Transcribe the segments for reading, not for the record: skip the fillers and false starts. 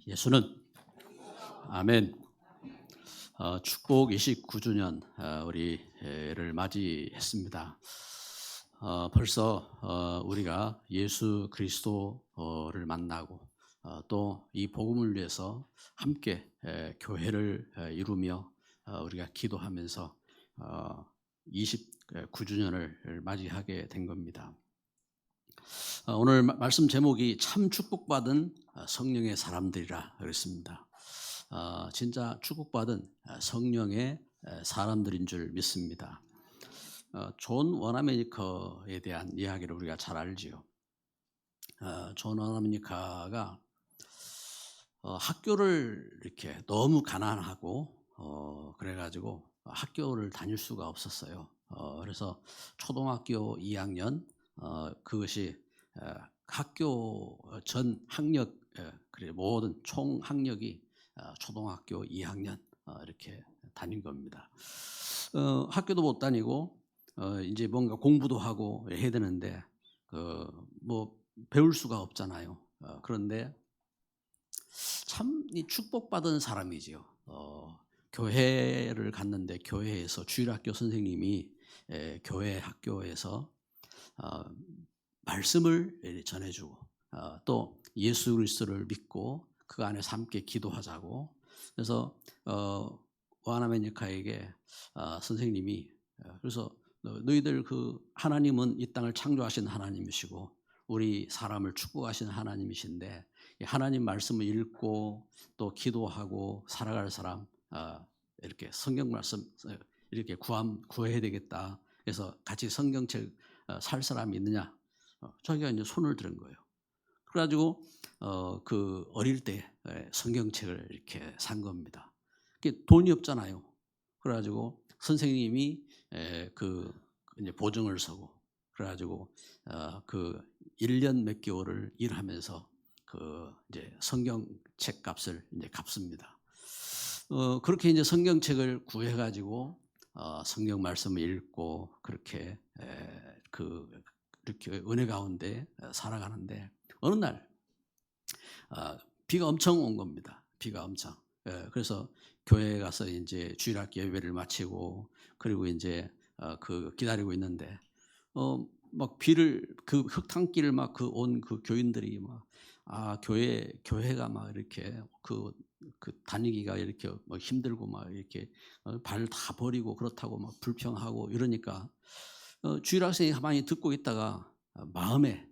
예수는 아멘. 축복 29주년 우리를 맞이했습니다. 벌써 우리가 예수 그리스도를 만나고 또 이 복음을 위해서 함께 교회를 이루며 우리가 기도하면서 29주년을 맞이하게 된 겁니다. 오늘 말씀 제목이 참 축복받은 성령의 사람들이라 그랬습니다. 진짜 축복받은 성령의 사람들인 줄 믿습니다. 존 원아메니커에 대한 이야기를 우리가 잘 알지요. 존 원아메니커가 학교를 이렇게 너무 가난하고 그래가지고 학교를 다닐 수가 없었어요. 그래서 초등학교 2학년 그것이 학교 전 학력 그래 모든 총 학력이 초등학교 2학년 이렇게 다닌 겁니다. 학교도 못 다니고 이제 뭔가 공부도 하고 해야 되는데 뭐 배울 수가 없잖아요. 그런데 참 축복받은 사람이지요. 교회를 갔는데 교회에서 주일학교 선생님이 교회 학교에서 말씀을 전해주고 또 예수 그리스도를 믿고 그 안에서 함께 기도하자고. 그래서 와나메니카에게 선생님이 그래서 너희들 그 하나님은 이 땅을 창조하신 하나님이시고 우리 사람을 축복하신 하나님이신데 하나님 말씀을 읽고 또 기도하고 살아갈 사람 이렇게 성경 말씀 이렇게 구해야 되겠다. 그래서 같이 성경책 살 사람이 있느냐? 자기가 이제 손을 들은 거예요. 그래가지고 그 어릴 때 성경책을 이렇게 산 겁니다. 그게 돈이 없잖아요. 그래가지고 선생님이 그 이제 보증을 서고 그래가지고 그 1년 몇 개월을 일하면서 그 이제 성경책 값을 이제 갚습니다. 그렇게 이제 성경책을 구해가지고 성경 말씀을 읽고 그렇게 이렇게 은혜 가운데 살아가는데 어느 날 비가 엄청 온 겁니다. 비가 엄청. 그래서 교회에 가서 이제 주일학교 예배를 마치고 그리고 이제 그 기다리고 있는데 막 비를 그 흙탕길을 막 그 온 그 교인들이 막 교회가 막 이렇게 그 다니기가 이렇게 뭐 힘들고 막 이렇게 발 다 버리고 그렇다고 막 불평하고 이러니까 주일학생이 가만히 듣고 있다가 마음에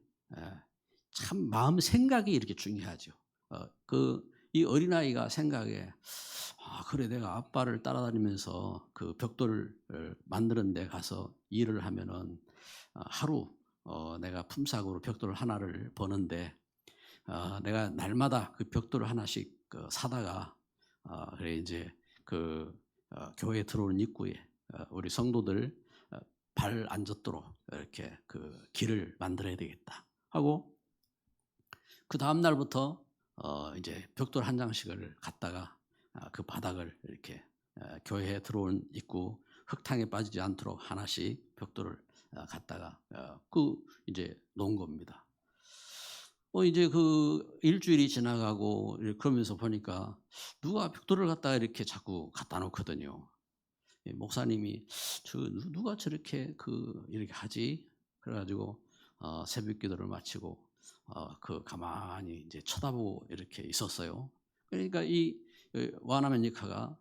참 마음 생각이 이렇게 중요하죠. 이 어린아이가 생각에 그래 내가 아빠를 따라다니면서 그 벽돌을 만드는 데 가서 일을 하면은 하루 내가 품삯으로 벽돌 하나를 버는데 내가 날마다 그 벽돌을 하나씩 사다가 그래 이제 교회에 들어오는 입구에 우리 성도들 발 안 젖도록 이렇게 그 길을 만들어야 되겠다 하고 그 다음 날부터 이제 벽돌 한 장씩을 갖다가 그 바닥을 이렇게 교회에 들어온 입구 흙탕에 빠지지 않도록 하나씩 벽돌을 갖다가 이제 놓은 겁니다. 이제 그 일주일이 지나가고 그러면서 보니까 누가 벽돌을 갖다가 이렇게 자꾸 갖다 놓거든요. 목사님이 누가 저렇게 이렇게 하지? 그래가지고 새벽 기도를 마치고 가만히 이제 쳐다보고 이렇게 있었어요. 그러니까 이 와나메니카가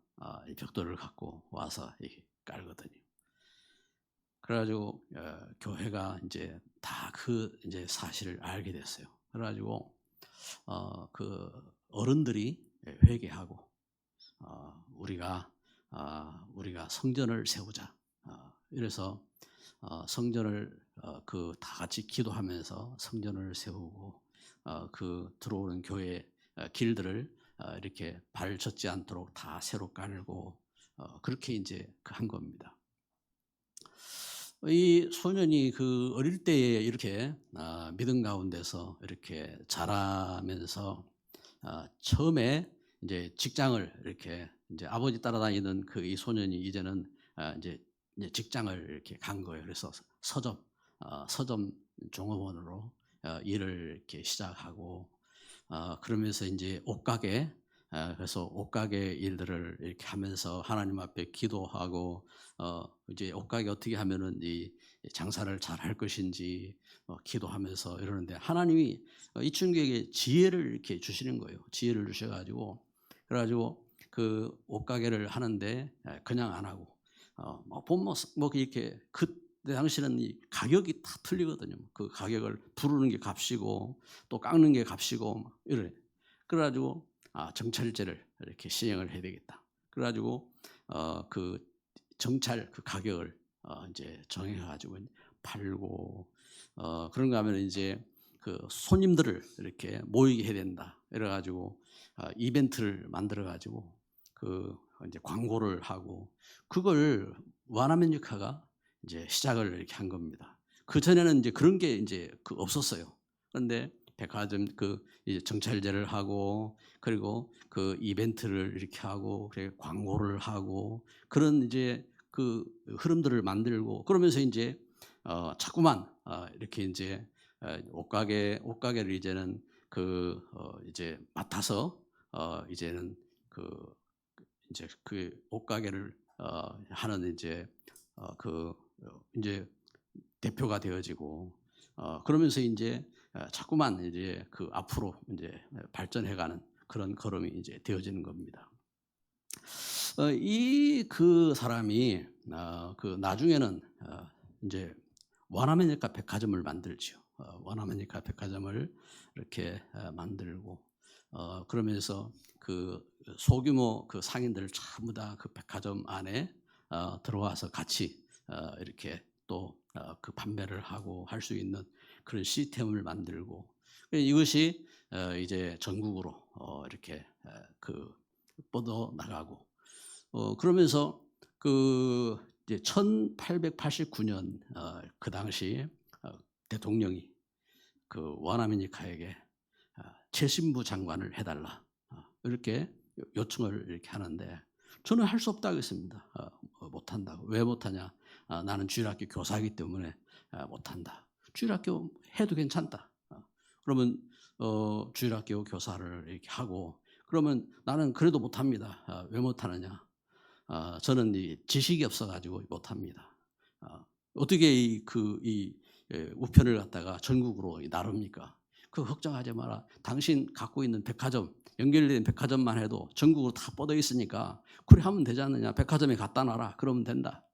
이 벽돌을 갖고 와서 이렇게 깔거든요. 그래가지고 교회가 이제 다 이제 사실을 알게 됐어요. 그래가지고 그 어른들이 회개하고 우리가 성전을 세우자. 이래서 성전을 다 같이 기도하면서 성전을 세우고 들어오는 교회 길들을 이렇게 발 젖지 않도록 다 새로 깔고 그렇게 이제 한 겁니다. 이 소년이 그 어릴 때에 이렇게 믿음 가운데서 이렇게 자라면서 처음에 이제 직장을 이렇게 이제 아버지 따라다니던 이 소년이 이제는 이제 직장을 이렇게 간 거예요. 그래서 서점 종업원으로 일을 이렇게 시작하고 그러면서 이제 옷가게, 그래서 옷가게 일들을 이렇게 하면서 하나님 앞에 기도하고, 이제 옷가게 어떻게 하면은 이 장사를 잘 할 것인지 기도하면서 이러는데, 하나님이 이 친구에게 지혜를 이렇게 주시는 거예요. 지혜를 주셔가지고, 그래가지고 그 옷가게를 하는데 그냥 안 하고, 보면 뭐 이렇게 그때 당시는 이 가격이 다 틀리거든요. 그 가격을 부르는 게 값이고 또 깎는 게 값이고 막 이래. 그래가지고 정찰제를 이렇게 시행을 해야 되겠다. 그래가지고 그 정찰 그 가격을 이제 정해가지고 팔고, 그런가 하면 이제 그 손님들을 이렇게 모이게 해야 된다. 이래가지고 이벤트를 만들어가지고 그 이제 광고를 하고, 그걸 와나메니카가 이제 시작을 이렇게 한 겁니다. 그 전에는 이제 그런 게 이제 없었어요. 그런데 백화점 그 이제 정찰제를 하고, 그리고 그 이벤트를 이렇게 하고, 그래 광고를 하고, 그런 이제 그 흐름들을 만들고, 그러면서 이제 자꾸만 이렇게 이제 옷가게를 이제는 이제 맡아서 이제는 이제 그 옷가게를 하는 이제 이제 대표가 되어지고, 그러면서 이제 자꾸만 이제 앞으로 이제 발전해가는 그런 걸음이 이제 되어지는 겁니다. 이 사람이 나중에는 이제 원아메리카 백화점을 만들죠. 원아메리카 백화점을 이렇게 만들고, 그러면서 그 소규모 그 상인들 전부 다 그 백화점 안에 들어와서 같이 이렇게 또 그 판매를 하고 할 수 있는 그런 시스템을 만들고, 이것이 이제 전국으로 이렇게 뻗어 나가고, 그러면서 이제 1889년 그 당시 대통령이 그 원아메리카에게 최신부 장관을 해달라 이렇게 요청을 이렇게 하는데, 저는 할 수 없다고 했습니다. 못한다고. 왜 못하냐? 나는 주일학교 교사이기 때문에 못한다. 주일학교 해도 괜찮다. 그러면 주일학교 교사를 이렇게 하고, 그러면 나는 그래도 못합니다. 왜 못하느냐? 저는 이 지식이 없어가지고 못합니다. 어떻게 이 우편을 갖다가 전국으로 나릅니까? 그거 걱정하지 마라. 당신 갖고 있는 백화점, 연결된 백화점만 해도 전국으로 다 뻗어 있으니까 그래 하면 되지 않느냐? 백화점에 갖다 놔라. 그러면 된다.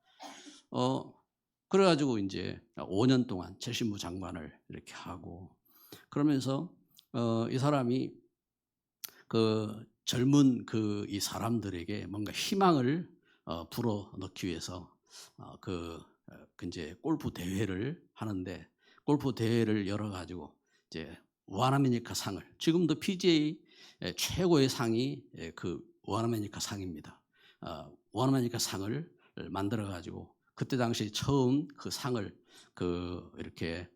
그래가지고 이제 5년 동안 최신부 장관을 이렇게 하고, 그러면서 이 사람이 그 젊은 이 사람들에게 뭔가 희망을 불어넣기 위해서 이제 골프 대회를 하는데, 골프 대회를 열어가지고 이제 원아메리카 상을, 지금도 PGA 최고의 상이 그 원아메리카 상입니다. 원아메리카 상을 만들어가지고 그때 당시 처음 그 상을 이렇게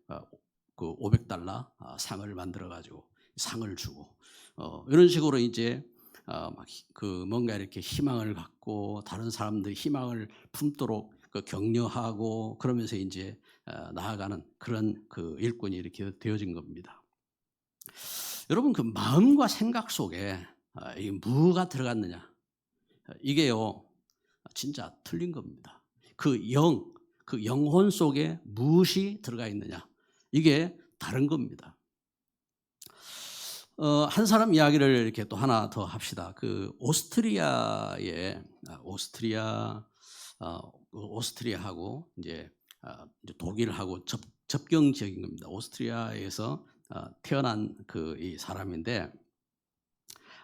그 $500 상을 만들어가지고 상을 주고, 이런 식으로 이제 뭔가 이렇게 희망을 갖고 다른 사람들이 희망을 품도록 격려하고, 그러면서 이제 나아가는 그런 일꾼이 이렇게 되어진 겁니다. 여러분, 그 마음과 생각 속에 이 무가 들어갔느냐? 이게요, 진짜 틀린 겁니다. 그 영혼 속에 무엇이 들어가 있느냐? 이게 다른 겁니다. 한 사람 이야기를 이렇게 또 하나 더 합시다. 오스트리아하고 이제 독일하고 접경 지역인 겁니다. 오스트리아에서 태어난 이 사람인데,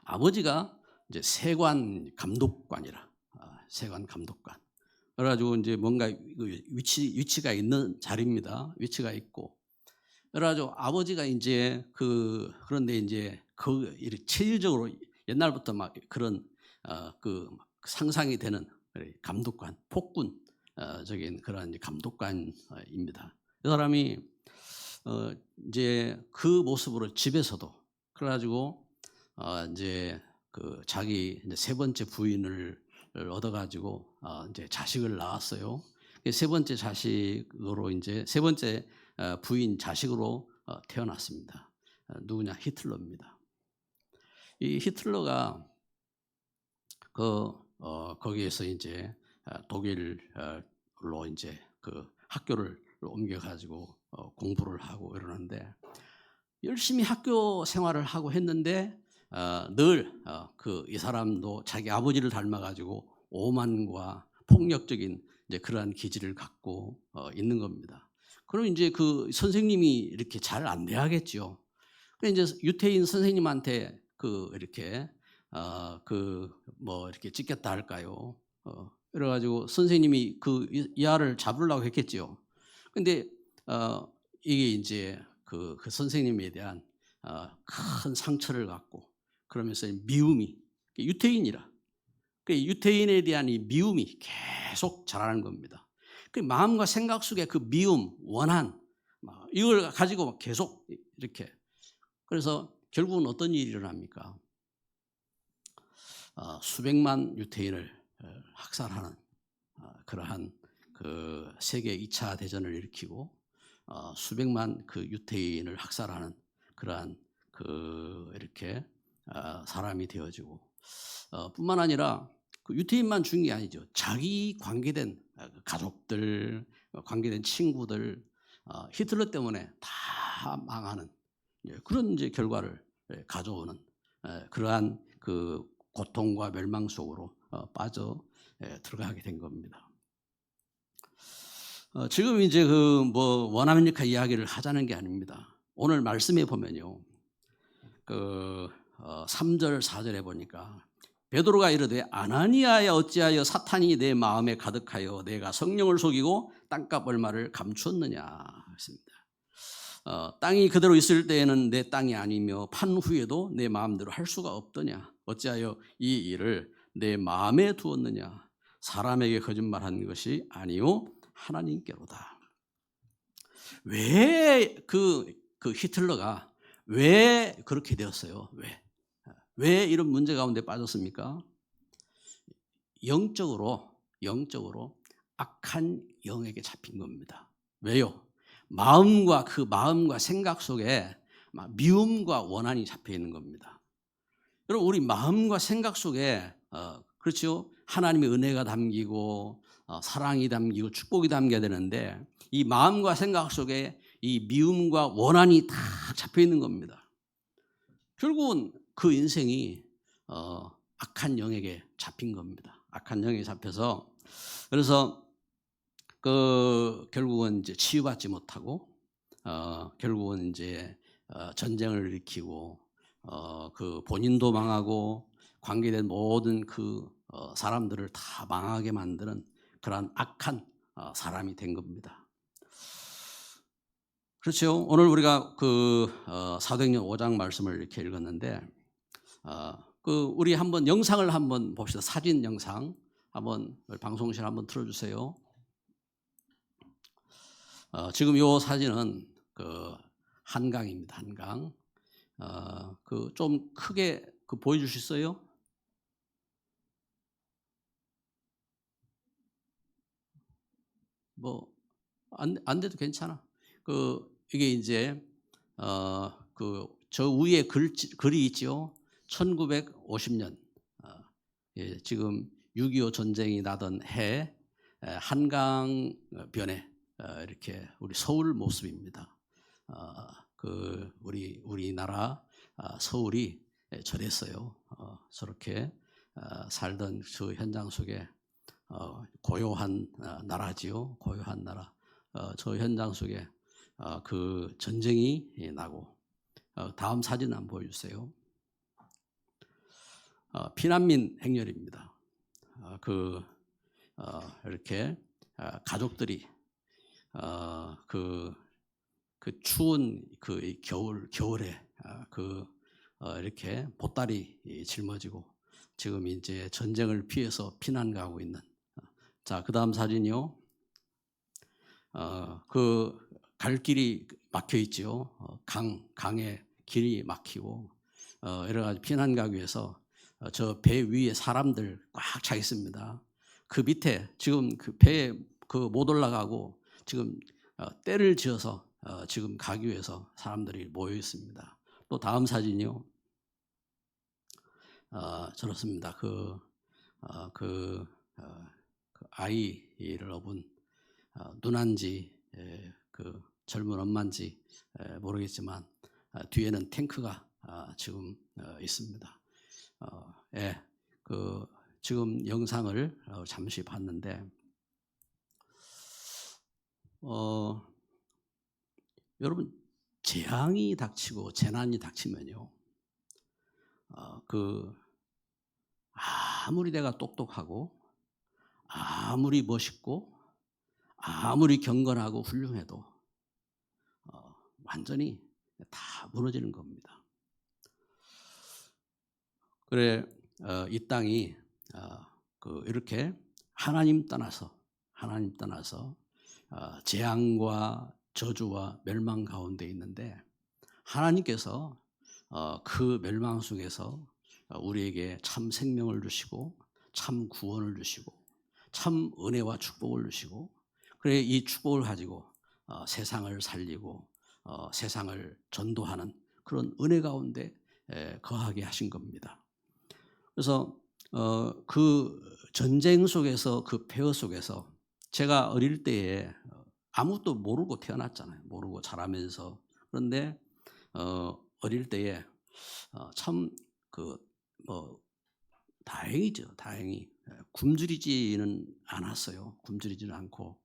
아버지가 이제 세관 감독관이라, 세관 감독관. 그래가지고 이제 뭔가 위치가 있는 자리입니다. 위치가 있고. 그래가지고 아버지가 이제 그런데 이제 체질적으로 옛날부터 막 그런 상상이 되는 감독관, 폭군적인 그런 이제 감독관입니다. 이 사람이 이제 그 모습으로 집에서도, 그래가지고 이제 자기 이제 세 번째 부인을 얻어가지고 이제 자식을 낳았어요. 세 번째 자식으로 이제 세 번째 부인 자식으로 태어났습니다. 누구냐? 히틀러입니다. 이 히틀러가 거기에서 이제 독일로 이제 그 학교를 옮겨 가지고 공부를 하고 이러는데 열심히 학교 생활을 하고 했는데 늘 이 사람도 자기 아버지를 닮아 가지고 오만과 폭력적인 이제 그러한 기질을 갖고 있는 겁니다. 그럼 이제 그 선생님이 이렇게 잘 안 돼야겠죠. 그 이제 유태인 선생님한테 이렇게 뭐 이렇게 찢겼다 할까요? 그래 가지고 선생님이 이 아를 잡으려고 했겠지요. 근데 이게 이제 그 선생님에 대한 큰 상처를 갖고 그러면서 미움이 유태인이라 그 유태인에 대한 이 미움이 계속 자라는 겁니다. 그 마음과 생각 속에 그 미움, 원한 이걸 가지고 계속 이렇게 그래서 결국은 어떤 일이 일어납니까? 수백만 유태인을 학살하는 그러한 그 세계 2차 대전을 일으키고 수백만 그 유태인을 학살하는 그러한 이렇게 사람이 되어지고 뿐만 아니라 그 유태인만 죽은 게 아니죠. 자기 관계된 가족들, 관계된 친구들 히틀러 때문에 다 망하는 그런 이제 결과를 가져오는 그러한 그 고통과 멸망 속으로 빠져 들어가게 된 겁니다. 지금 이제 뭐 원아메리카 이야기를 하자는 게 아닙니다. 오늘 말씀에 보면요, 3절 4절에 보니까 베드로가 이르되 아나니아야 어찌하여 사탄이 내 마음에 가득하여 내가 성령을 속이고 땅값 얼마를 감추었느냐 했습니다. 땅이 그대로 있을 때에는 내 땅이 아니며 판 후에도 내 마음대로 할 수가 없더냐. 어찌하여 이 일을 내 마음에 두었느냐. 사람에게 거짓말한 것이 아니요 하나님께로다. 왜 그 히틀러가 왜 그렇게 되었어요? 왜 이런 문제 가운데 빠졌습니까? 영적으로 악한 영에게 잡힌 겁니다. 왜요? 마음과 생각 속에 미움과 원한이 잡혀 있는 겁니다. 여러분 우리 마음과 생각 속에 그렇죠? 하나님의 은혜가 담기고 사랑이 담기고 축복이 담겨야 되는데 이 마음과 생각 속에 이 미움과 원한이 다 잡혀 있는 겁니다. 결국은 그 인생이 악한 영에게 잡힌 겁니다. 악한 영에 잡혀서 그래서 결국은 이제 치유받지 못하고 결국은 이제 전쟁을 일으키고 본인도 망하고 관계된 모든 사람들을 다 망하게 만드는 그러한 악한 사람이 된 겁니다. 그렇죠. 오늘 우리가 사도행전 5장 말씀을 이렇게 읽었는데 우리 한번 영상을 한번 봅시다. 사진 영상 한번 방송실 한번 틀어주세요. 지금 이 사진은 한강입니다. 한강. 좀 크게 보여줄 수 있어요? 뭐 안 돼도 괜찮아. 이게 이제 저 위에 글이 있죠. 1950년 지금 6.25 전쟁이 나던 해 한강변에 이렇게 우리 서울 모습입니다. 우리나라 서울이 저랬어요. 저렇게 살던 저 현장 속에 고요한 나라지요. 고요한 나라. 저 현장 속에 전쟁이 나고 다음 사진 한번 보여주세요. 피난민 행렬입니다. 이렇게 가족들이 추운 겨울에 이렇게 보따리 짊어지고 지금 이제 전쟁을 피해서 피난 가고 있는. 자, 그 다음 사진이요. 갈 길이 막혀 있죠. 강에 길이 막히고 여러 가지 피난 가기 위해서 저 배 위에 사람들 꽉 차 있습니다. 그 밑에 지금 그 배에 못 올라가고 지금 떼를 지어서 지금 가기 위해서 사람들이 모여 있습니다. 또 다음 사진이요. 저렇습니다. 그 아이를 업은 누난지 그 젊은 엄마인지 모르겠지만 뒤에는 탱크가 지금 있습니다. 예, 지금 영상을 잠시 봤는데 여러분 재앙이 닥치고 재난이 닥치면요, 아무리 내가 똑똑하고 아무리 멋있고 아무리 경건하고 훌륭해도 완전히 다 무너지는 겁니다. 그래 이 땅이 이렇게 하나님 떠나서 재앙과 저주와 멸망 가운데 있는데 하나님께서 그 멸망 속에서 우리에게 참 생명을 주시고 참 구원을 주시고 참 은혜와 축복을 주시고 그래 이 축복을 가지고 세상을 살리고 세상을 전도하는 그런 은혜 가운데 거하게 하신 겁니다. 그래서 그 전쟁 속에서 그 폐허 속에서 제가 어릴 때에 아무것도 모르고 태어났잖아요. 모르고 자라면서. 그런데 어릴 때에 참 다행이죠. 다행히 굶주리지는 않았어요. 굶주리지는 않고.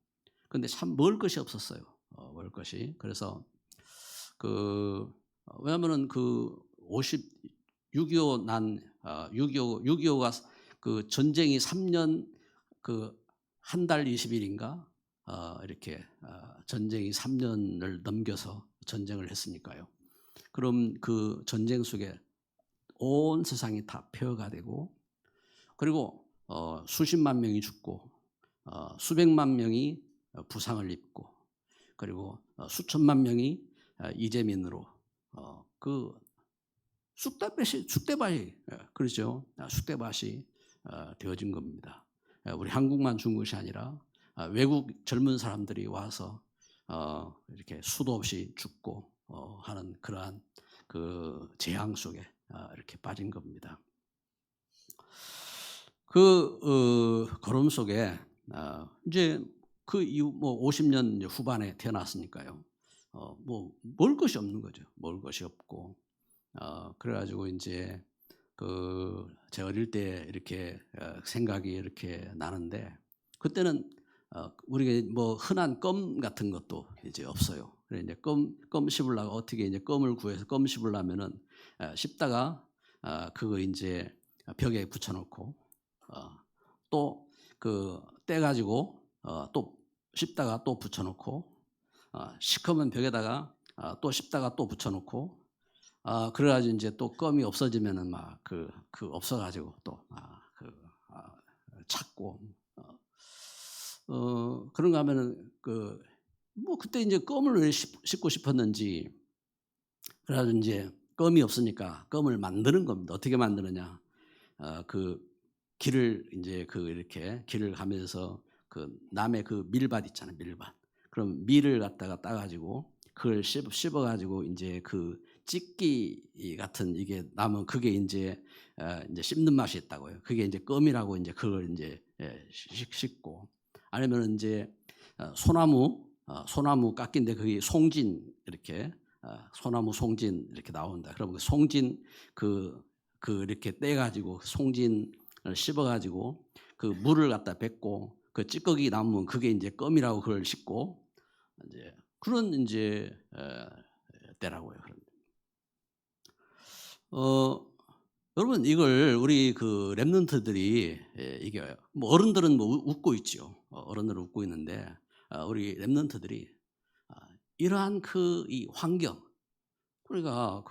그런데 참 먹을 것이 없었어요. 먹을 것이. 그래서 왜냐면은 6.25 6.25가 그 전쟁이 3년 한 달 20일인가 이렇게 전쟁이 3년을 넘겨서 전쟁을 했으니까요. 그럼 그 전쟁 속에 온 세상이 다 폐허가 되고 그리고 수십만 명이 죽고 수백만 명이 부상을 입고 그리고 수천만 명이 이재민으로 쑥대밭이 그렇죠. 쑥대밭이 되어진 겁니다. 우리 한국만 죽은 것이 아니라 외국 젊은 사람들이 와서 이렇게 수도 없이 죽고 하는 그러한 그 재앙 속에 이렇게 빠진 겁니다. 걸음 속에 이제 그 이후 50년 후반에 태어났으니까요. 먹을 것이 없는 거죠. 먹을 것이 없고 그래가지고 이제 제가 어릴 때 이렇게 생각이 이렇게 나는데 그때는 우리가 흔한 껌 같은 것도 이제 없어요. 그래 이제 껌 씹으려고 어떻게 이제 껌을 구해서 껌 씹으려면은 씹다가 그거 이제 벽에 붙여놓고 또 떼가지고 또 씹다가 또 붙여놓고 시커먼 벽에다가 또 씹다가 또 붙여놓고 그래가지고 이제 또 껌이 없어지면은 막 없어가지고 또 찾고 그런가 하면은 그때 이제 껌을 왜 씹고 싶었는지 그래가지고 이제 껌이 없으니까 껌을 만드는 겁니다. 어떻게 만드느냐? 길을 이제 이렇게 길을 가면서 남의 밀밭 있잖아요, 밀밭. 그럼 밀을 갖다가 따가지고 그걸 씹어가지고 이제 찢기 같은 이게 남은 그게 이제 씹는 맛이 있다고요. 그게 이제 껌이라고 이제 그걸 이제 씹고 아니면 이제 소나무 깎인데 그게 송진 이렇게 소나무 송진 이렇게 나온다. 그러면 송진 이렇게 떼가지고 송진을 씹어가지고 물을 갖다 뱉고 찌꺼기 남으면 그게 이제 껌이라고 그걸 씹고 이제 그런 이제 때라고요. 여러분 이걸 우리 렘넌트들이 이게 어른들은 웃고 있죠. 어른들은 웃고 있는데 우리 렘넌트들이 이러한 이 환경 그러니까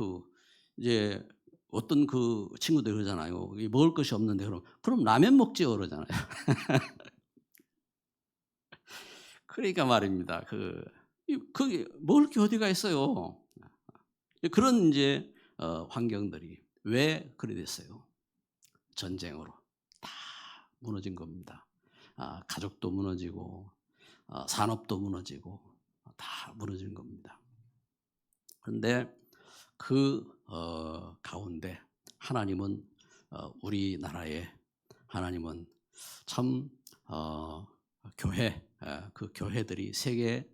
이제 어떤 친구들 그러잖아요. 먹을 것이 없는데 그럼 라면 먹지요 그러잖아요. 그러니까 말입니다. 그게 먹을 게 어디가 있어요. 그런 이제 환경들이 왜 그래 됐어요? 전쟁으로 다 무너진 겁니다. 가족도 무너지고 산업도 무너지고 다 무너진 겁니다. 그런데 가운데 하나님은 우리나라에 하나님은 참 교회, 그 교회들이 세계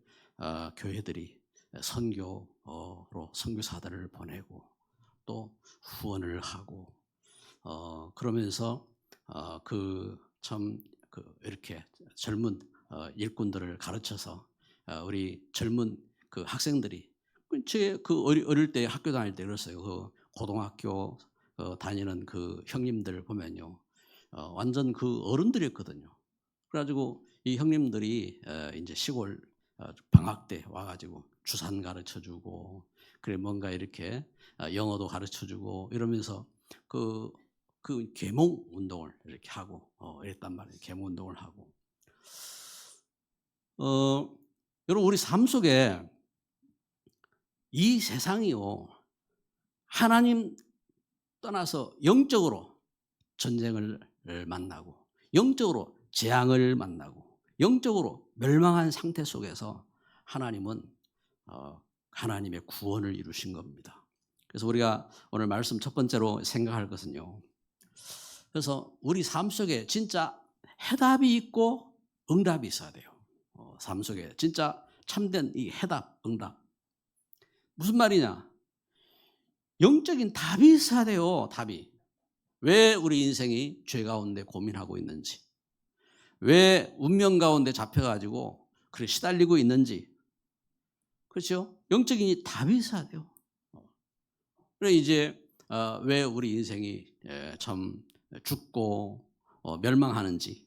교회들이 선교로 선교사들을 보내고 또 후원을 하고 그러면서 이렇게 젊은 일꾼들을 가르쳐서 우리 젊은 그 학생들이 제 어릴 때 학교 다닐 때 그랬어요. 그 고등학교 다니는 그 형님들 보면요, 완전 그 어른들이었거든요. 그래가지고 이 형님들이 이제 시골 방학 때 와가지고 주산 가르쳐주고, 그래 뭔가 이렇게 영어도 가르쳐주고 이러면서 그 계몽 운동을 이렇게 하고 이랬단 말이에요. 계몽 운동을 하고. 여러분, 우리 삶 속에 이 세상이요, 하나님 떠나서 영적으로 전쟁을 만나고 영적으로 재앙을 만나고 영적으로 멸망한 상태 속에서 하나님은 하나님의 구원을 이루신 겁니다. 그래서 우리가 오늘 말씀 첫 번째로 생각할 것은요, 그래서 우리 삶 속에 진짜 해답이 있고 응답이 있어야 돼요. 삶 속에 진짜 참된 이 해답, 응답. 무슨 말이냐? 영적인 답이 있어야 돼요. 답이. 왜 우리 인생이 죄 가운데 고민하고 있는지, 왜 운명 가운데 잡혀가지고 그렇게 시달리고 있는지, 그렇죠? 영적인 답이 있어야 돼요. 그래 이제 왜 우리 인생이 참 죽고 멸망하는지,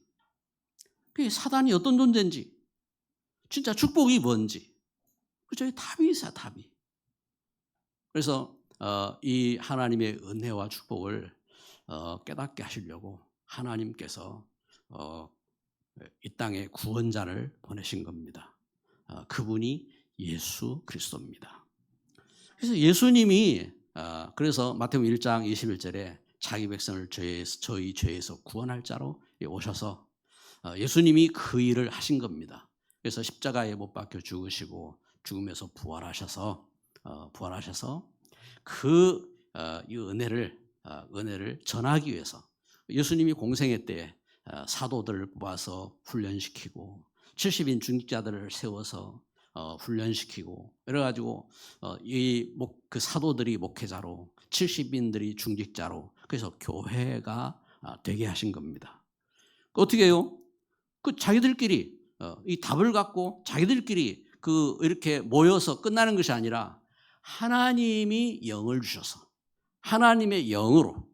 그게 사단이 어떤 존재인지, 진짜 축복이 뭔지, 그렇죠? 답이 있어요. 답이. 그래서 이 하나님의 은혜와 축복을 깨닫게 하시려고 하나님께서 이 땅에 구원자를 보내신 겁니다. 그분이 예수 그리스도입니다. 그래서 예수님이 그래서 마태복음 1장 21절에 자기 백성을 저희 죄에서 구원할 자로 오셔서 예수님이 그 일을 하신 겁니다. 그래서 십자가에 못 박혀 죽으시고 죽음에서 부활하셔서 이 은혜를 전하기 위해서 예수님이 공생애 때 사도들을 뽑아서 훈련시키고 70인 중직자들을 세워서 훈련시키고 이래가지고 그 사도들이 목회자로 70인들이 중직자로, 그래서 교회가 되게 하신 겁니다. 어떻게 해요? 그 자기들끼리 이 답을 갖고 자기들끼리 이렇게 모여서 끝나는 것이 아니라 하나님이 영을 주셔서 하나님의 영으로,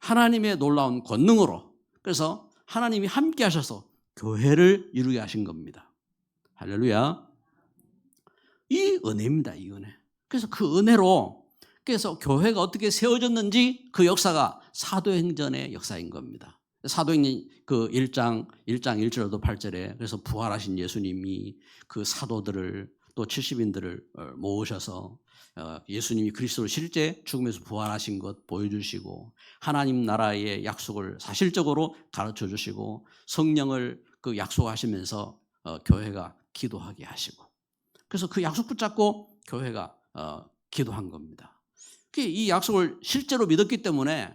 하나님의 놀라운 권능으로, 그래서 하나님이 함께 하셔서 교회를 이루게 하신 겁니다. 할렐루야. 이 은혜입니다. 이 은혜. 그래서 그 은혜로, 그래서 교회가 어떻게 세워졌는지 그 역사가 사도행전의 역사인 겁니다. 사도행전 그 1장 1절도 8절에 그래서 부활하신 예수님이 그 사도들을 또 70인들을 모으셔서 예수님이 그리스도로 실제 죽음에서 부활하신 것 보여주시고 하나님 나라의 약속을 사실적으로 가르쳐 주시고 성령을 그 약속하시면서 교회가 기도하게 하시고, 그래서 그 약속 붙잡고 교회가 기도한 겁니다. 이 약속을 실제로 믿었기 때문에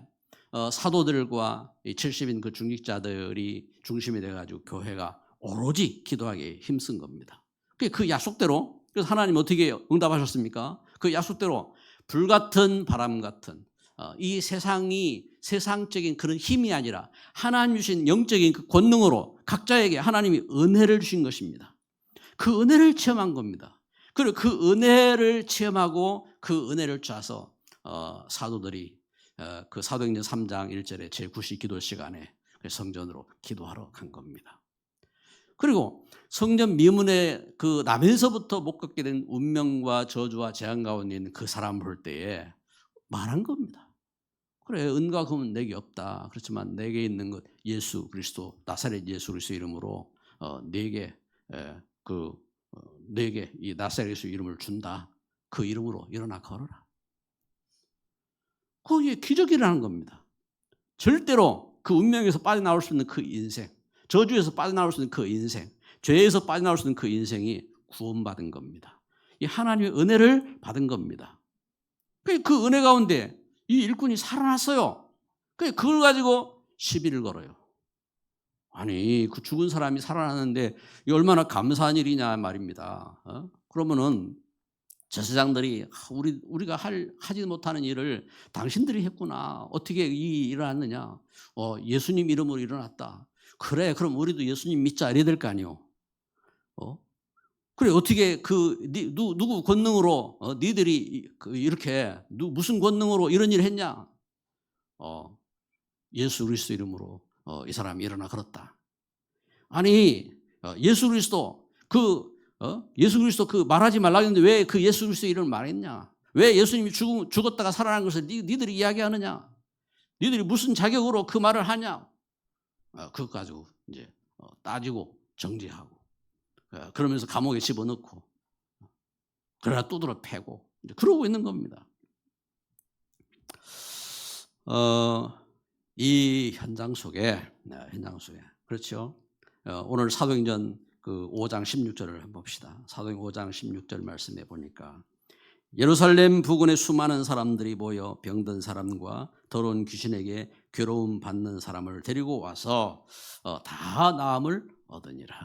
사도들과 이 70인 그 중직자들이 중심이 돼가지고 교회가 오로지 기도하기에 힘쓴 겁니다. 그 약속대로, 그래서 하나님 어떻게 응답하셨습니까? 그 약속대로 불같은 바람 같은 이 세상이 세상적인 그런 힘이 아니라 하나님 주신 영적인 그 권능으로 각자에게 하나님이 은혜를 주신 것입니다. 그 은혜를 체험한 겁니다. 그리고 그 은혜를 체험하고 그 은혜를 짜서 사도들이 그 사도행전 3장 1절에 제9시 기도 시간에 성전으로 기도하러 간 겁니다. 그리고 성전 미문에 그 나면서부터 못 걷게 된 운명과 저주와 재앙 가운데 있는 그 사람 볼 때에 말한 겁니다. 그래, 은과 금은 내게 없다. 그렇지만 내게 있는 것 예수 그리스도, 나사렛 예수 그리스도 이름으로 내게 이 나사렛 예수 이름을 준다. 그 이름으로 일어나 걸어라. 거기에 기적이 일어나는 겁니다. 절대로 그 운명에서 빠져나올 수 있는 그 인생, 저주에서 빠져나올 수 있는 그 인생, 죄에서 빠져나올 수 있는 그 인생이 구원받은 겁니다. 이 하나님의 은혜를 받은 겁니다. 그 은혜 가운데 이 일꾼이 살아났어요. 그걸 가지고 시비를 걸어요. 아니, 그 죽은 사람이 살아났는데 이 얼마나 감사한 일이냐 말입니다. 그러면은 제사장들이 우리가 하지 못하는 일을 당신들이 했구나. 어떻게 이 일어났느냐? 예수님 이름으로 일어났다. 그래, 그럼 우리도 예수님 믿자 이래야 될 거 아니요. 그래, 어떻게 누구 권능으로 니들이 이렇게 무슨 권능으로 이런 일을 했냐? 예수 그리스도 이름으로 이 사람이 일어나 걸었다. 아니, 예수 그리스도 예수 그리스도 말하지 말라고 했는데 왜 그 예수 그리스도 이름을 말했냐? 왜 예수님이 죽었다가 살아난 것을 니들이 이야기하느냐? 니들이 무슨 자격으로 그 말을 하냐? 그것 가지고 이제 따지고 정죄하고 그러면서 감옥에 집어넣고 그러다 두드러 패고 이제 그러고 있는 겁니다. 이 현장 속에 그렇죠. 오늘 사도행전 그 5장 16절을 한번 봅시다. 사도행전 5장 16절 말씀해 보니까 예루살렘 부근에 수많은 사람들이 모여 병든 사람과 더러운 귀신에게 괴로움 받는 사람을 데리고 와서 다 나음을 얻으니라.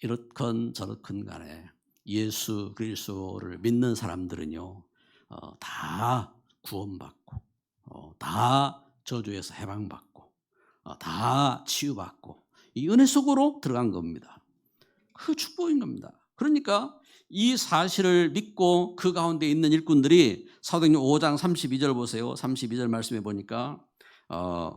이렇건 저렇건 간에 예수 그리스도를 믿는 사람들은요 다 구원받고 다 저주에서 해방받고 다 치유받고 이 은혜 속으로 들어간 겁니다. 그 축복인 겁니다. 그러니까 이 사실을 믿고 그 가운데 있는 일꾼들이 사도행전 5장 32절 보세요. 32절 말씀해 보니까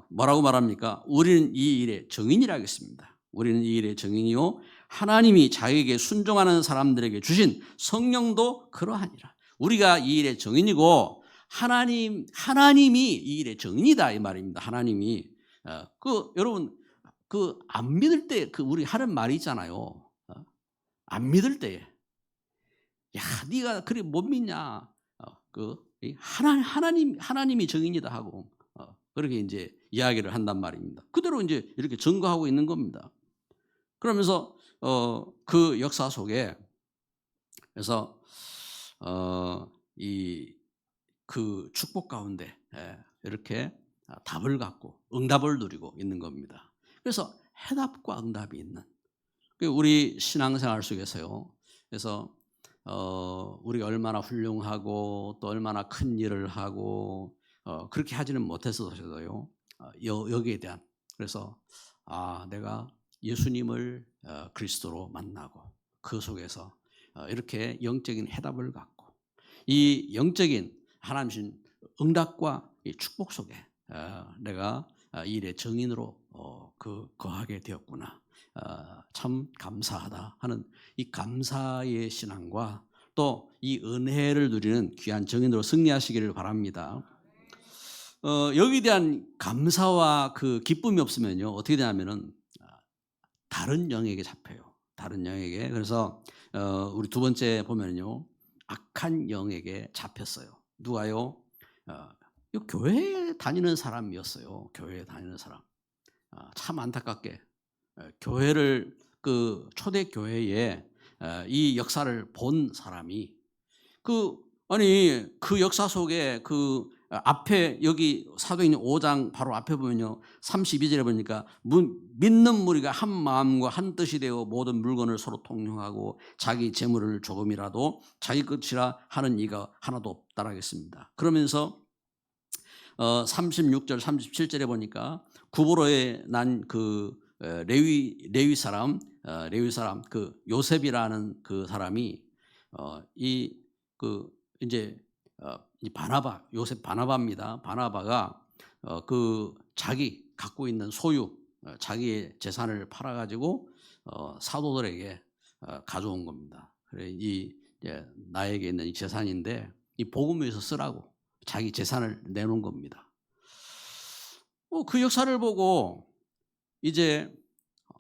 뭐라고 말합니까? 우리는 이 일의 증인이라 하겠습니다. 우리는 이 일의 증인이요 하나님이 자기에게 순종하는 사람들에게 주신 성령도 그러하니라. 우리가 이 일의 증인이고 하나님이 이 일의 증인이다 이 말입니다. 하나님이 여러분 안 믿을 때 우리 하는 말이 있잖아요. 안 믿을 때에 야 네가 그래 못 믿냐? 하나님이 증인이다 하고 그렇게 이제 이야기를 한단 말입니다. 그대로 이제 이렇게 증거하고 있는 겁니다. 그러면서 그 역사 속에 그래서 그 축복 가운데 이렇게 답을 갖고 응답을 누리고 있는 겁니다. 그래서 해답과 응답이 있는 우리 신앙생활 속에서요. 그래서 우리가 얼마나 훌륭하고 또 얼마나 큰 일을 하고 그렇게 하지는 못했어도요. 여기에 대한 그래서 내가 예수님을 그리스도로 만나고 그 속에서 이렇게 영적인 해답을 갖고 이 영적인 하나님 주신 응답과 이 축복 속에 내가 이 일의 증인으로 거하게 되었구나. 참 감사하다 하는 이 감사의 신앙과 또 이 은혜를 누리는 귀한 증인으로 승리하시기를 바랍니다. 여기에 대한 감사와 그 기쁨이 없으면요 어떻게 되냐면은 다른 영에게 잡혀요. 다른 영에게. 그래서 우리 두 번째 보면요 악한 영에게 잡혔어요. 누가요? 교회에 다니는 사람이었어요. 교회에 다니는 사람. 참 안타깝게 교회를 초대 교회에 이 역사를 본 사람이 그 역사 속에 앞에 여기 사도행전 5장 바로 앞에 보면요 32절에 보니까 믿는 무리가 한 마음과 한 뜻이 되어 모든 물건을 서로 통용하고 자기 재물을 조금이라도 자기 것이라 하는 이가 하나도 없다라 하겠습니다. 그러면서 36절 37절에 보니까 구보로에 난 레위 사람 그 요셉이라는 그 사람이 이제 요셉 바나바입니다. 바나바가 자기 갖고 있는 소유 자기의 재산을 팔아 가지고 사도들에게 가져온 겁니다. 그래 나에게 있는 이 재산인데 이 복음 위해서 쓰라고 자기 재산을 내놓은 겁니다. 그 역사를 보고 이제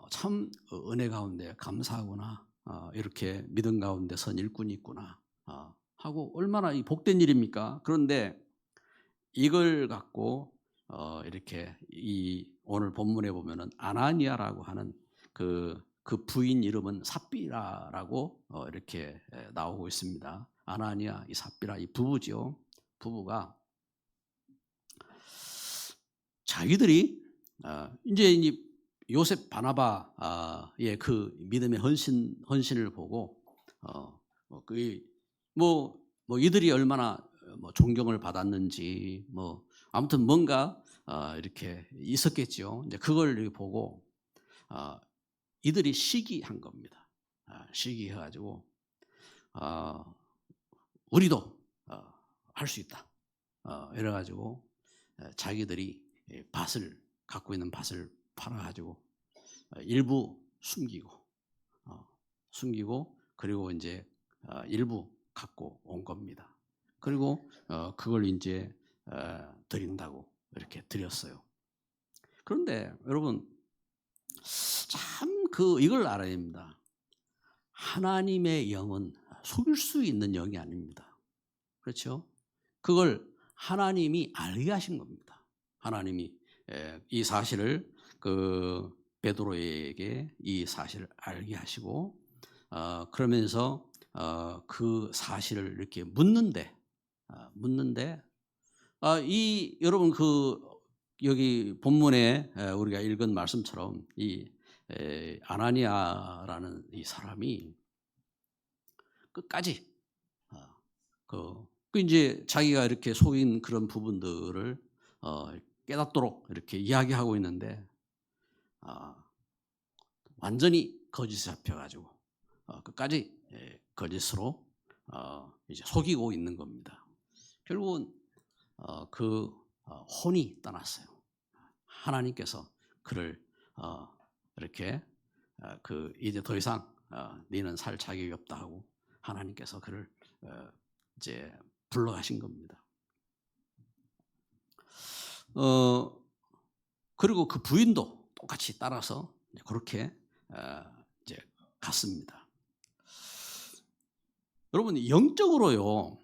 참 은혜 가운데 감사하구나. 이렇게 믿음 가운데 선 일꾼이 있구나. 하고 얼마나 이 복된 일입니까? 그런데 이걸 갖고 이렇게 오늘 본문에 보면은 아나니아라고 하는 그 부인 이름은 삽비라라고 이렇게 나오고 있습니다. 아나니아, 이 삽비라 이 부부지요. 부부가 자기들이 이제 요셉 바나바의 그 믿음의 헌신을 보고 이들이 얼마나 존경을 받았는지 아무튼 뭔가 이렇게 있었겠죠. 이제 그걸 보고 이들이 시기한 겁니다. 시기해가지고 우리도 할 수 있다. 이래가지고 자기들이 갖고 있는 밭을 팔아가지고 일부 숨기고 그리고 이제 일부 갖고 온 겁니다. 그리고 그걸 이제 드린다고 이렇게 드렸어요. 그런데 여러분 참 이걸 알아야 됩니다. 하나님의 영은 속일 수 있는 영이 아닙니다. 그렇죠? 그걸 하나님이 알게 하신 겁니다. 하나님이 이 사실을 베드로에게 이 사실을 알게 하시고 그러면서 그 사실을 이렇게 묻는데 여러분 여기 본문에 우리가 읽은 말씀처럼 이 아나니아라는 이 사람이 끝까지 이제 자기가 이렇게 속인 그런 부분들을 깨닫도록 이렇게 이야기하고 있는데 완전히 거짓에 잡혀가지고 끝까지 거짓으로 이제 속이고 있는 겁니다. 결국은 혼이 떠났어요. 하나님께서 그를 이렇게 이제 더 이상 너는 살 자격이 없다 하고 하나님께서 그를 이제 불러가신 겁니다. 그리고 그 부인도 똑같이 따라서 그렇게 이제 갔습니다. 여러분 영적으로요,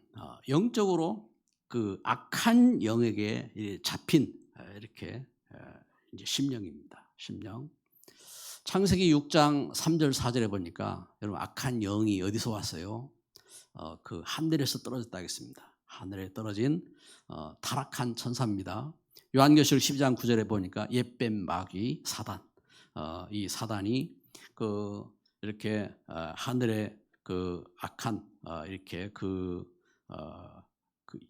영적으로 그 악한 영에게 잡힌 이렇게 이제 심령입니다. 심령. 창세기 6장 3절 4절에 보니까 여러분 악한 영이 어디서 왔어요? 그 하늘에서 떨어졌다 하겠습니다. 하늘에 떨어진 타락한 천사입니다. 요한계시록 12장 9절에 보니까 옛뱀 마귀 사단, 이 사단이 이렇게 하늘에 악한 이렇게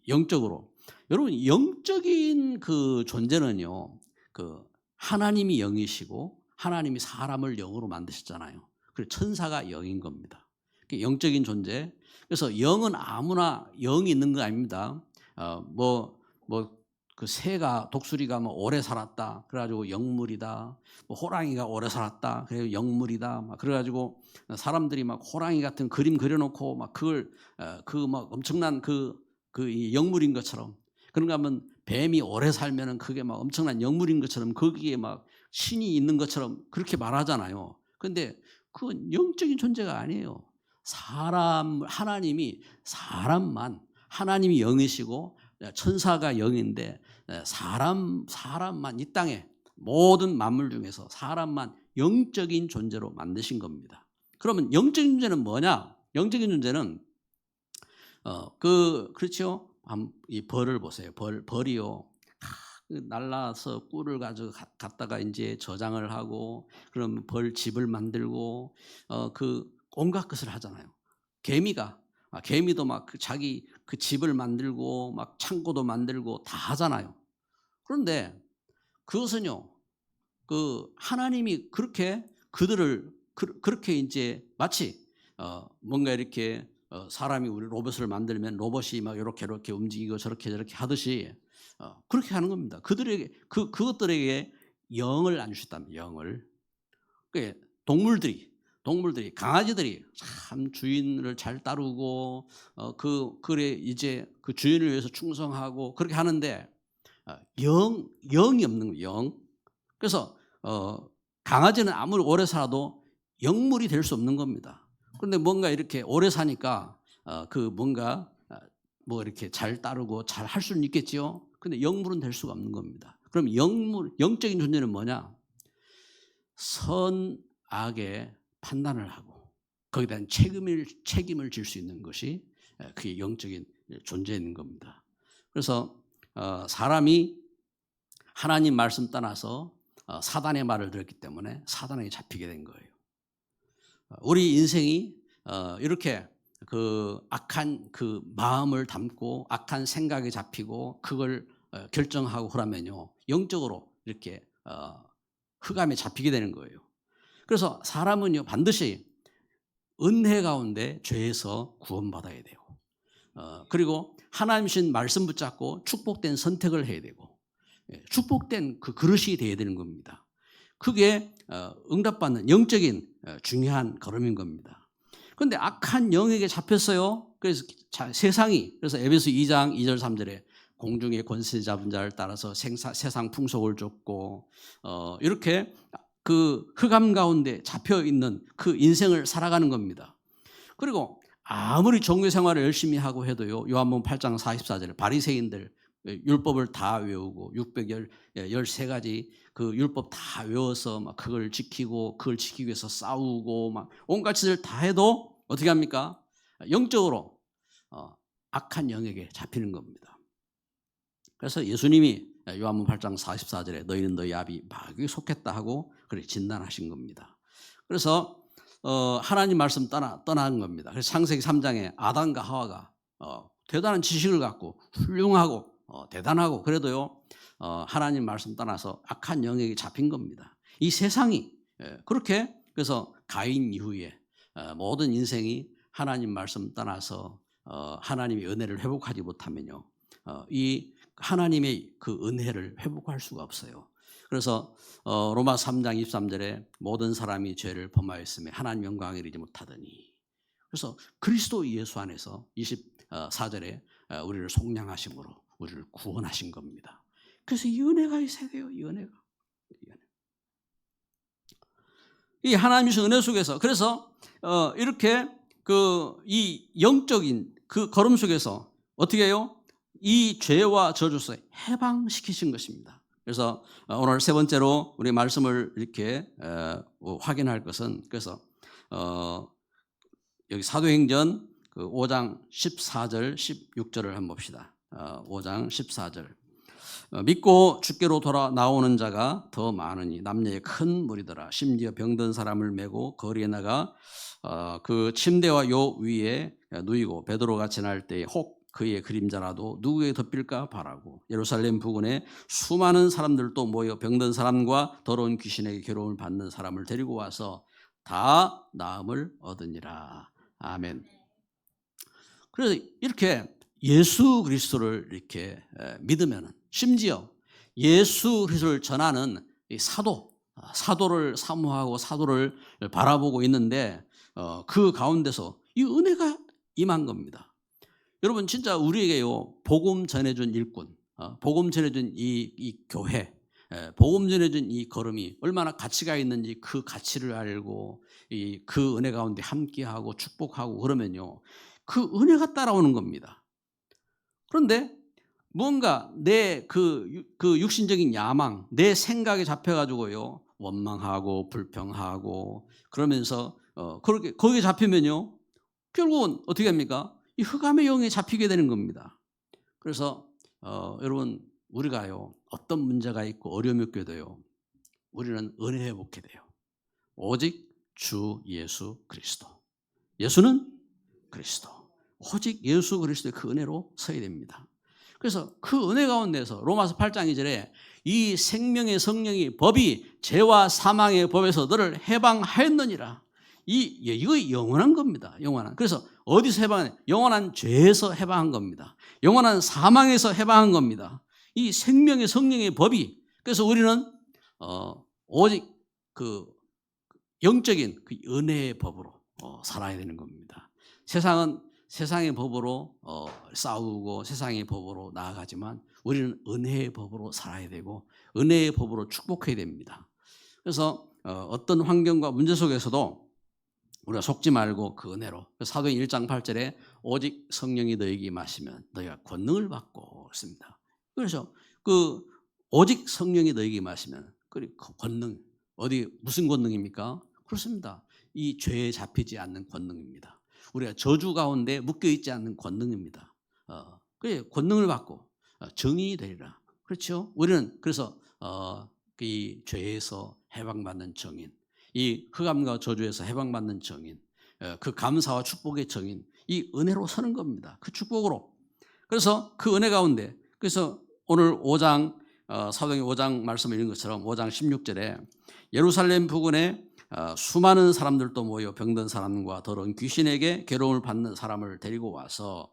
영적으로 여러분 영적인 존재는요 하나님이 영이시고 하나님이 사람을 영으로 만드셨잖아요. 그래서 천사가 영인 겁니다. 영적인 존재. 그래서 영은 아무나 영이 있는 거 아닙니다. 그 새가 독수리가 오래 살았다. 그래가지고 영물이다. 호랑이가 오래 살았다. 그래서 영물이다. 그래가지고 사람들이 호랑이 같은 그림 그려놓고 그걸 엄청난 이 영물인 것처럼 그런가 하면 뱀이 오래 살면은 그게 엄청난 영물인 것처럼 거기에 신이 있는 것처럼 그렇게 말하잖아요. 그런데 그건 영적인 존재가 아니에요. 하나님이 하나님이 영이시고 천사가 영인데 사람만 이 땅에 모든 만물 중에서 사람만 영적인 존재로 만드신 겁니다. 그러면 영적인 존재는 뭐냐? 영적인 존재는 그렇죠. 이 벌을 보세요. 벌이요. 날라서 꿀을 가지고 갖다가 이제 저장을 하고 그럼 벌 집을 만들고 온갖 것을 하잖아요. 개미도 자기 집을 만들고 창고도 만들고 다 하잖아요. 그런데 그것은요, 하나님이 그렇게 그들을 그렇게 이제 마치 뭔가 이렇게 사람이 우리 로봇을 만들면 로봇이 이렇게 움직이고 저렇게 하듯이 그렇게 하는 겁니다. 그들에게 그것들에게 영을 안 주셨다면 영을. 동물들이 강아지들이 참 주인을 잘 따르고 그래 이제 그 주인을 위해서 충성하고 그렇게 하는데 영이 없는 거예요. 영. 그래서 강아지는 아무리 오래 살아도 영물이 될 수 없는 겁니다. 그런데 뭔가 이렇게 오래 사니까 뭔가 이렇게 잘 따르고 잘 할 수는 있겠지요. 근데 영물은 될 수가 없는 겁니다. 그럼 영적인 존재는 뭐냐? 선악의 판단을 하고 거기에 대한 책임을 질 수 있는 것이 그게 영적인 존재인 겁니다. 그래서 사람이 하나님 말씀 떠나서 사단의 말을 들었기 때문에 사단에게 잡히게 된 거예요. 우리 인생이 이렇게 그 악한 그 마음을 담고 악한 생각에 잡히고 그걸 결정하고 그러면요, 영적으로 이렇게 흑암에 잡히게 되는 거예요. 그래서 사람은요, 반드시 은혜 가운데 죄에서 구원받아야 되고, 그리고 하나님 주신 말씀 붙잡고 축복된 선택을 해야 되고, 축복된 그 그릇이 돼야 되는 겁니다. 그게 응답받는 영적인 중요한 걸음인 겁니다. 그런데 악한 영에게 잡혔어요. 그래서 세상이, 그래서 에베소 2장 2절 3절에 공중의 권세 잡은 자를 따라서 세상 풍속을 쫓고 이렇게 그 흑암 가운데 잡혀 있는 그 인생을 살아가는 겁니다. 그리고 아무리 종교 생활을 열심히 하고 해도요, 요한복음 8장 44절에 바리새인들 율법을 다 외우고 613가지 그 율법 다 외워서 막 그걸 지키고 그걸 지키기 위해서 싸우고 막 온갖 짓을 다 해도 어떻게 합니까? 영적으로 악한 영에게 잡히는 겁니다. 그래서 예수님이 요한복음 8장 44절에 너희는 너희 아비 마귀에 속했다 하고 그렇게 진단하신 겁니다. 그래서 하나님 말씀 떠난 겁니다. 그래서 창세기 3장에 아담과 하와가 대단한 지식을 갖고 훌륭하고 대단하고 그래도요, 하나님 말씀 떠나서 악한 영에게 잡힌 겁니다. 이 세상이 그렇게, 그래서 가인 이후에 모든 인생이 하나님 말씀 떠나서 하나님의 은혜를 회복하지 못하면요, 이 하나님의 그 은혜를 회복할 수가 없어요. 그래서 로마 3장 23절에 모든 사람이 죄를 범하였으며 하나님 영광을 이루지 못하더니, 그래서 그리스도 예수 안에서 24절에 우리를 속량하심으로 우리를 구원하신 겁니다. 그래서 이 은혜가 있어야 돼요. 이 은혜가. 이 하나님의 은혜 속에서, 그래서 이렇게 이 영적인 그 걸음 속에서 어떻게 해요? 이 죄와 저주에서 해방시키신 것입니다. 그래서 오늘 세 번째로 우리 말씀을 이렇게 확인할 것은, 그래서 여기 사도행전 5장 14절 16절을 한번 봅시다. 5장 14절. 믿고 주께로 돌아 나오는 자가 더 많으니 남녀의 큰 무리더라. 심지어 병든 사람을 메고 거리에 나가 그 침대와 요 위에 누이고 베드로가 지날 때에 혹 그의 그림자라도 누구에게 덮일까 바라고 예루살렘 부근에 수많은 사람들도 모여 병든 사람과 더러운 귀신에게 괴로움을 받는 사람을 데리고 와서 다 나음을 얻으니라. 아멘. 그래서 이렇게 예수 그리스도를 이렇게 믿으면, 심지어 예수 그리스도를 전하는 이 사도를 사모하고 사도를 바라보고 있는데 그 가운데서 이 은혜가 임한 겁니다. 여러분, 진짜 우리에게요, 복음 전해준 일꾼, 복음 전해준 이 교회, 복음 전해준 이 걸음이 얼마나 가치가 있는지 그 가치를 알고 그 은혜 가운데 함께하고 축복하고 그러면요, 그 은혜가 따라오는 겁니다. 그런데 뭔가 내 그 육신적인 야망, 내 생각에 잡혀가지고요, 원망하고 불평하고 그러면서 그렇게 거기에 잡히면요, 결국은 어떻게 합니까? 이 흑암의 영에 잡히게 되는 겁니다. 그래서 여러분, 우리가요, 어떤 문제가 있고 어려움이 있게 돼요, 우리는 은혜 회복해야 돼요. 오직 주 예수 그리스도. 예수는 그리스도. 오직 예수 그리스도의 그 은혜로 서야 됩니다. 그래서 그 은혜 가운데서 로마서 8장 2절에 이 생명의 성령이 법이 죄와 사망의 법에서 너를 해방하였느니라. 이거 영원한 겁니다. 영원한. 그래서 어디서 해방한? 영원한 죄에서 해방한 겁니다. 영원한 사망에서 해방한 겁니다. 이 생명의 성령의 법이. 그래서 우리는 오직 그 영적인 그 은혜의 법으로 살아야 되는 겁니다. 세상은 세상의 법으로 싸우고 세상의 법으로 나아가지만 우리는 은혜의 법으로 살아야 되고 은혜의 법으로 축복해야 됩니다. 그래서 어떤 환경과 문제 속에서도 우리가 속지 말고 그 은혜로, 사도행 1장 8절에 오직 성령이 너에게 임하시면 너희가 권능을 받고 있습니다. 그래서 그 오직 성령이 너에게 임하시면 그 권능, 어디 무슨 권능입니까? 그렇습니다. 이 죄에 잡히지 않는 권능입니다. 우리가 저주 가운데 묶여 있지 않는 권능입니다. 그래, 권능을 받고 정의이 되리라. 그렇죠? 우리는 그래서 이 죄에서 해방받는 정인, 이 흑암과 저주에서 해방받는 정인, 그 감사와 축복의 정인, 이 은혜로 서는 겁니다. 그 축복으로. 그래서 그 은혜 가운데, 그래서 오늘 5장 사도행전 5장 말씀을 읽은 것처럼 5장 16절에 예루살렘 부근에 수많은 사람들도 모여 병든 사람과 더러운 귀신에게 괴로움을 받는 사람을 데리고 와서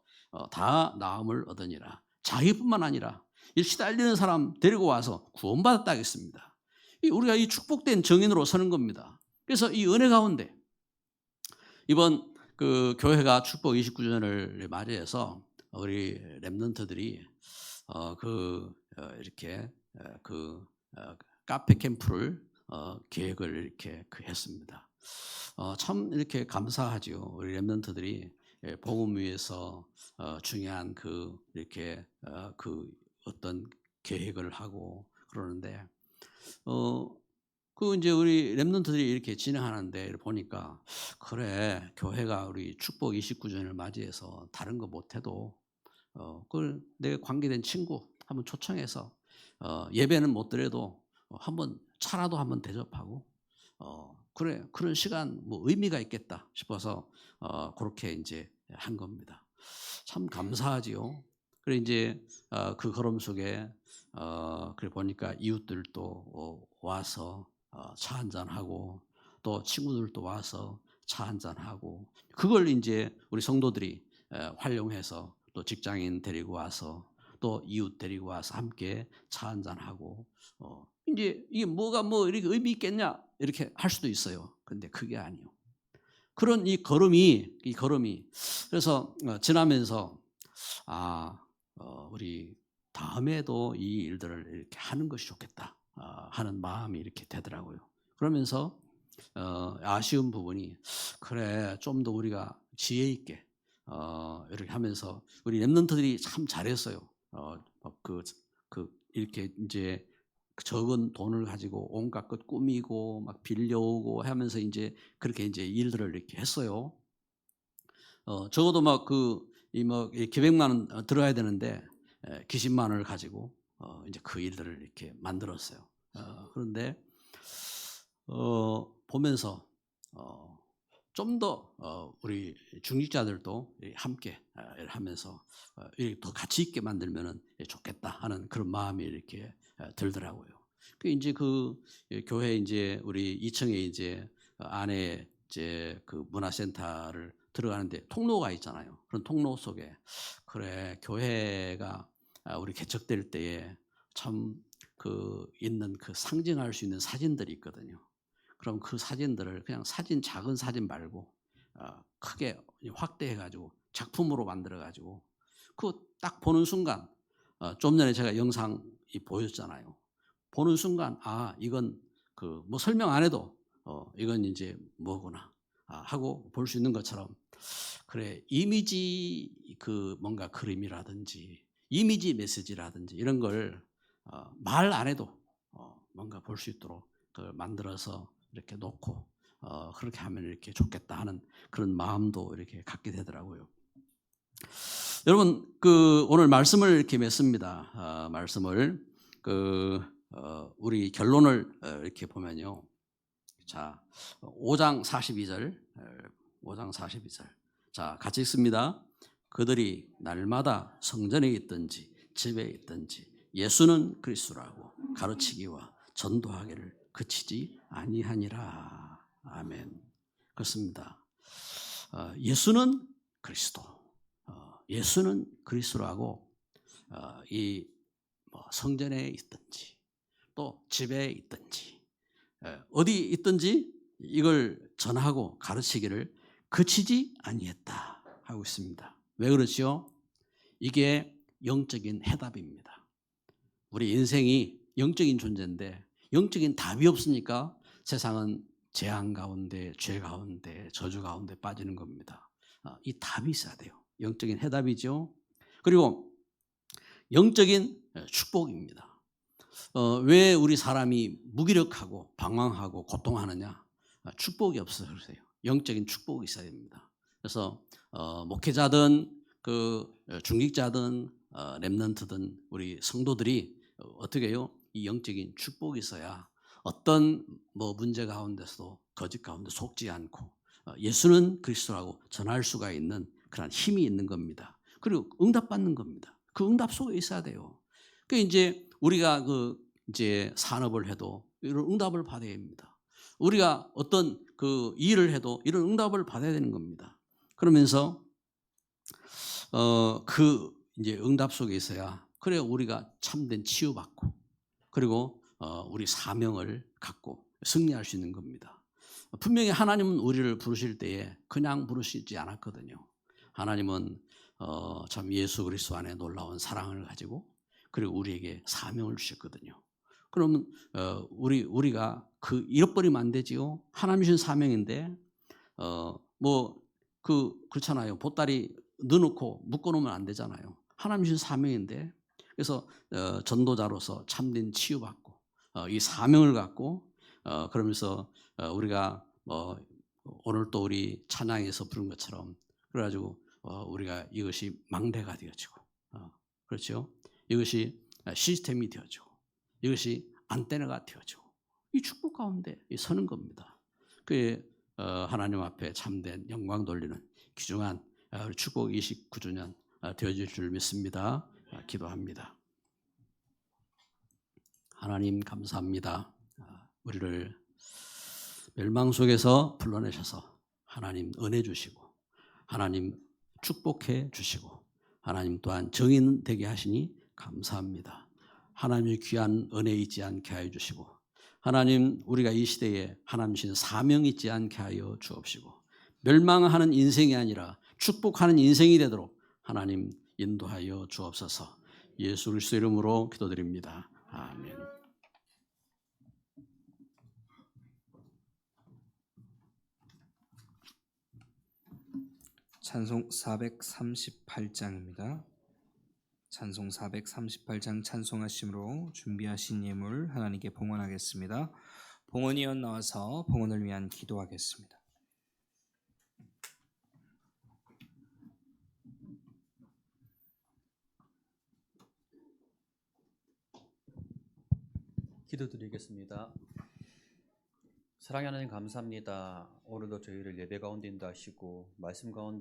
다 나음을 얻으니라. 자기뿐만 아니라 이 시달리는 사람 데리고 와서 구원받았다 하겠습니다. 우리가 이 축복된 정인으로 서는 겁니다. 그래서 이 은혜 가운데 이번 그 교회가 축복 29주년을 맞이해서 우리 렘넌트들이 이렇게 카페 캠프를 계획을 이렇게 했습니다. 참 이렇게 감사하죠. 우리 렘넌트들이 복음 위해서 중요한 이렇게 어떤 계획을 하고 그러는데 이제 우리 렘넌트들이 이렇게 진행하는데 보니까 그래, 교회가 우리 축복 29주년을 맞이해서 다른 거 못해도 그걸 내 관계된 친구 한번 초청해서 예배는 못 드려도 한번 차라도 한번 대접하고 그래, 그런 시간 뭐 의미가 있겠다 싶어서 그렇게 이제 한 겁니다. 참 감사하지요. 그래 이제 그 걸음 속에 그래 보니까 이웃들도 와서 차 한잔 하고 또 친구들도 와서 차 한잔 하고 그걸 이제 우리 성도들이 활용해서 또 직장인 데리고 와서 또 이웃 데리고 와서 함께 차 한잔 하고 이제 이게 뭐가 뭐 이렇게 의미 있겠냐 이렇게 할 수도 있어요. 근데 그게 아니요. 그런 이 걸음이 그래서 지나면서 우리 다음에도 이 일들을 이렇게 하는 것이 좋겠다 하는 마음이 이렇게 되더라고요. 그러면서 아쉬운 부분이 그래, 좀 더 우리가 지혜 있게 이렇게 하면서 우리 렘넌트들이 참 잘했어요. 이렇게 이제 적은 돈을 가지고 온갖 것 꾸미고 막 빌려오고 하면서 이제 그렇게 이제 일들을 이렇게 했어요. 적어도 막 기백만 원 들어야 되는데 기십만 원을 가지고 이제 그 일들을 이렇게 만들었어요. 그런데 보면서 좀 더 우리 중직자들도 함께 하면서 더 가치 있게 만들면은 좋겠다 하는 그런 마음이 이렇게 들더라고요. 그 이제 교회 이제 우리 2층에 이제 안에 이제 그 문화센터를 들어가는데 통로가 있잖아요. 그런 통로 속에 그래, 교회가 우리 개척될 때에 참 있는 상징할 수 있는 사진들이 있거든요. 그럼 그 사진들을 그냥 작은 사진 말고 크게 확대해가지고 작품으로 만들어가지고 딱 보는 순간 좀 전에 제가 영상이 보였잖아요. 보는 순간 이건 뭐 설명 안 해도 이건 이제 뭐구나 하고 볼 수 있는 것처럼 그래, 이미지 뭔가 그림이라든지 이미지 메시지라든지 이런 걸 말 안 해도 뭔가 볼 수 있도록 그걸 만들어서 이렇게 놓고 그렇게 하면 이렇게 좋겠다 하는 그런 마음도 이렇게 갖게 되더라고요. 여러분 오늘 말씀을 이렇게 맺습니다. 말씀을 우리 결론을 이렇게 보면요. 자, 5장 42절. 5장 42절. 자, 같이 읽습니다. 그들이 날마다 성전에 있든지 집에 있든지 예수는 그리스도라고 가르치기와 전도하기를 그치지 아니하니라. 아멘. 그렇습니다. 예수는 그리스도. 예수는 그리스도라고 이 성전에 있든지 또 집에 있든지 어디 있든지 이걸 전하고 가르치기를 그치지 아니했다 하고 있습니다. 왜 그렇죠? 이게 영적인 해답입니다. 우리 인생이 영적인 존재인데 영적인 답이 없으니까 세상은 재앙 가운데, 죄 가운데, 저주 가운데 빠지는 겁니다. 이 답이 있어야 돼요. 영적인 해답이죠. 그리고 영적인 축복입니다. 왜 우리 사람이 무기력하고 방황하고 고통하느냐? 축복이 없어서 그러세요. 영적인 축복이 있어야 됩니다. 그래서 목회자든 중직자든 렘넌트든 우리 성도들이 어떻게 해요? 이 영적인 축복이 있어야 어떤 뭐 문제 가운데서도 거짓 가운데 속지 않고 예수는 그리스도라고 전할 수가 있는 그런 힘이 있는 겁니다. 그리고 응답받는 겁니다. 그 응답 속에 있어야 돼요. 그 이제 우리가 이제 산업을 해도 이런 응답을 받아야 합니다. 우리가 어떤 그 일을 해도 이런 응답을 받아야 되는 겁니다. 그러면서 그 이제 응답 속에 있어야 그래 우리가 참된 치유받고 그리고 우리 사명을 갖고 승리할 수 있는 겁니다. 분명히 하나님은 우리를 부르실 때에 그냥 부르시지 않았거든요. 하나님은 참 예수 그리스도 안에 놀라운 사랑을 가지고 그리고 우리에게 사명을 주셨거든요. 그러면 우리가 그 잃어버리면 안 되지요. 하나님 주신 사명인데 그렇잖아요. 보따리 넣어놓고 묶어놓으면 안 되잖아요. 하나님 주신 사명인데 그래서 전도자로서 참된 치유받고 이 사명을 갖고 그러면서 우리가 오늘 또 우리 찬양에서 부른 것처럼 그래가지고 우리가 이것이 망대가 되어지고 그렇죠. 이것이 시스템이 되어지고 이것이 안테나가 되어지고 이 축복 가운데 서는 겁니다. 그게 하나님 앞에 참된 영광 돌리는 귀중한 축복 29주년 되어질 줄 믿습니다. 기도합니다. 하나님 감사합니다. 우리를 멸망 속에서 불러내셔서 하나님 은혜 주시고 하나님 축복해 주시고 하나님 또한 정인 되게 하시니 감사합니다. 하나님의 귀한 은혜 잊지 않게 하여 주시고 하나님 우리가 이 시대에 하나님 주신 사명 잊지 않게 하여 주옵시고 멸망하는 인생이 아니라 축복하는 인생이 되도록 하나님 인도하여 주옵소서. 예수 그리스도 이름으로 기도드립니다. 아멘. 찬송 438장입니다. 찬송 438장 찬송하심으로 준비하신 예물 하나님께 봉헌하겠습니다. 봉헌위원 나와서 봉헌을 위한 기도하겠습니다. 기도드리겠습니다. 사랑하는 하나님 감사합니다. 오늘도 저희를 예배 가운데 인도하시고 말씀 가운데